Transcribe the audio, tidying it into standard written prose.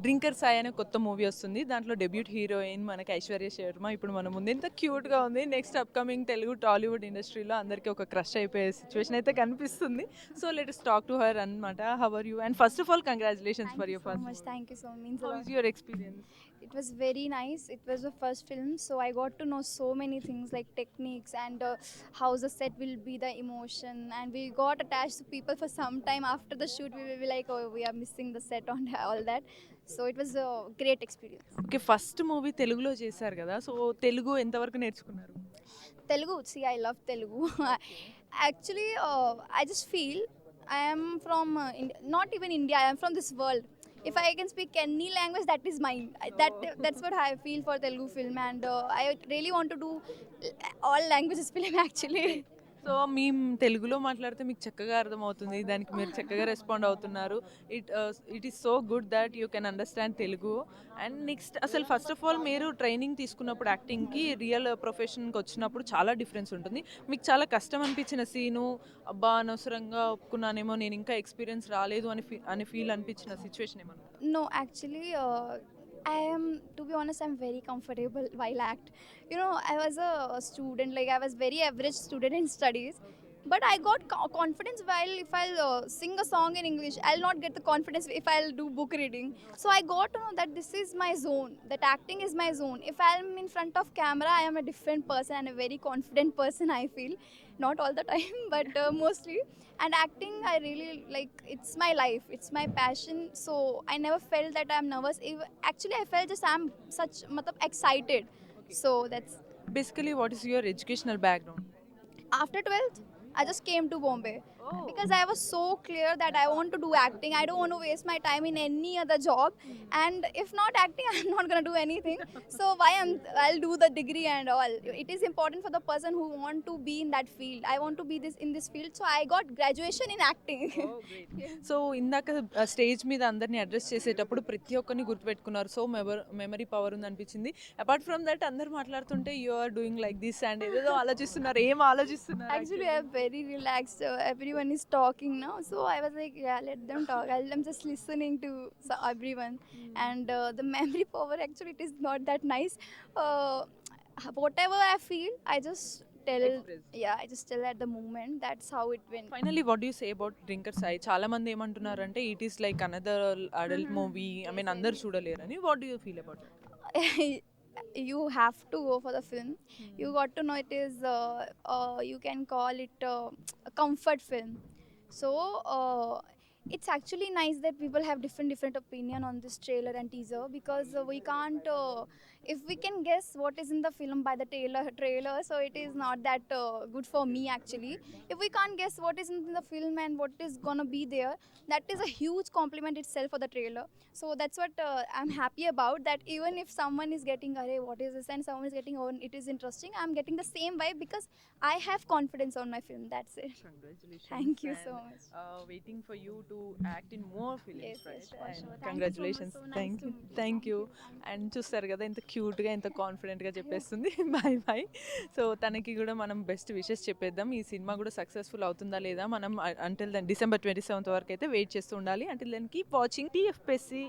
'Drinker Sai' అనే కొత్త movie వస్తుంది. దాంట్లో డెబ్యూట్ హీరోయిన్ మనకి ఐశ్వర్య శర్మ ఇప్పుడు మన ముందు. ఎంత క్యూట్‌గా ఉంది. నెక్స్ట్ అప్‌కమింగ్ తెలుగు టాలీవుడ్ ఇండస్ట్రీలో అందరికీ ఒక క్రష్ అయిపోయే సిట్యుయేషన్ అయితే కనిపిస్తుంది. So let us talk to her అన్నమాట. How are you? And first of all congratulations Thank for you your so first much. Movie. Thank you so much. Means a how lot. Is your experience? It was very nice. It was the first film, so I got to know so many things like techniques and how the set will be, the emotion, and we got attached to people for some time after the shoot. We will be like, oh, we are missing the set on all that. So it was a great experience. Okay. First movie తెలుగులో చేశారు కదా! So Telugu ఎంతవరకు నేర్చుకున్నారు? Telugu, see, I love Telugu. Actually, I just feel I am from not even India. I am from this world. If I can speak any language, that is mine. That's what I feel for Telugu film, and I really want to do all languages film actually. So మేము తెలుగులో మాట్లాడితే మీకు చక్కగా అర్థమవుతుంది. దానికి మీరు చక్కగా respond అవుతున్నారు. It is so good that you can understand Telugu. And next అసలు ఫస్ట్ ఆఫ్ ఆల్ మీరు ట్రైనింగ్ తీసుకున్నప్పుడు యాక్టింగ్‌కి, రియల్ ప్రొఫెషన్‌కి వచ్చినప్పుడు చాలా డిఫరెన్స్ ఉంటుంది. మీకు చాలా కష్టం అనిపించిన సీను, అబ్బా! అనవసరంగా ఒప్పుకున్నానేమో, నేను ఇంకా ఎక్స్‌పీరియన్స్ రాలేదు అని ఫీల్ అనిపించిన సిట్యుయేషన్ ఏమన్నా ఉందా? No, actually, I am, to be honest, I'm very comfortable while act. You know, I was a student, like I was very average student in studies, but I got confidence while if I'll sing a song in English, I'll not get the confidence if I'll do book reading. So I got to know that this is my zone, that acting is my zone. If I'm in front of camera, I am a different person and a very confident person, I feel. Not all the time, but mostly. And acting, I really like, it's my life, it's my passion. So I never felt that I'm nervous. Actually, I felt just I'm such matlab, excited. So that's basically what is your educational background? after 12th. I just came to Bombay because I was so clear that I want to do acting. I don't want to waste my time in any other job, and if not acting, I'm not gonna do anything. So I'll do the degree and all. It is important for the person who want to be in that field. I want to be this in this field, so I got graduation in acting. So ఇందాక stage మీద అందరిని address చేసేటప్పుడు ప్రతి ఒక్కరిని గుర్తుపెట్టుకున్నారు. So memory power ఉందనిపించింది. Apart from that అందరూ మాట్లాడుతుంటే you are doing like this and ఏదేదో ఆలోచిస్తున్నారు. ఏం ఆలోచిస్తున్నారు? Actually, I'm very relaxed. Everyone is talking now, so I was like, yeah, let them talk. I'm just listening to everyone, and the memory power. Actually, it is not that nice. Uh, Whatever I feel, I just tell. Express. Yeah, I just tell at the moment. That's how it went. Finally what do you say about drinker Sai? చాలా మంది ఏమంటున్నారంటే it is like another adult movie. I mean అందరూ చూడలేరని. What do you feel about it? You have to go for the film. You got to know it is you can call it a comfort film. So it's actually nice that people have different opinion on this trailer and teaser, because we can't if we can guess what is in the film by the trailer, so it is not that good for me actually. If we can't guess what is in the film and what is gonna be there, that is a huge compliment itself for the trailer. So that's what I'm happy about, that even if someone is getting, array, what is this, and someone is getting, oh, it is interesting, I'm getting the same vibe because I have confidence on my film. That's it. Congratulations. Thank you so much. Waiting for you to act in more films, Yes, right? yes, sure, And sure. Thank you so much. congratulations. So nice Thank to you. meet you. Thank you. And చూస్తారు కదా ఎంత క్యూట్గా ఎంత కాన్ఫిడెంట్గా చెప్పేస్తుంది. Bye bye. So తనకి కూడా మనం బెస్ట్ విషెస్ చెప్పేద్దాం. ఈ సినిమా కూడా సక్సెస్ఫుల్ అవుతుందా లేదా మనం అంటిల్ దెన్ December 27th వరకు అయితే వెయిట్ చేస్తూ ఉండాలి. Until then keep watching TFPSC.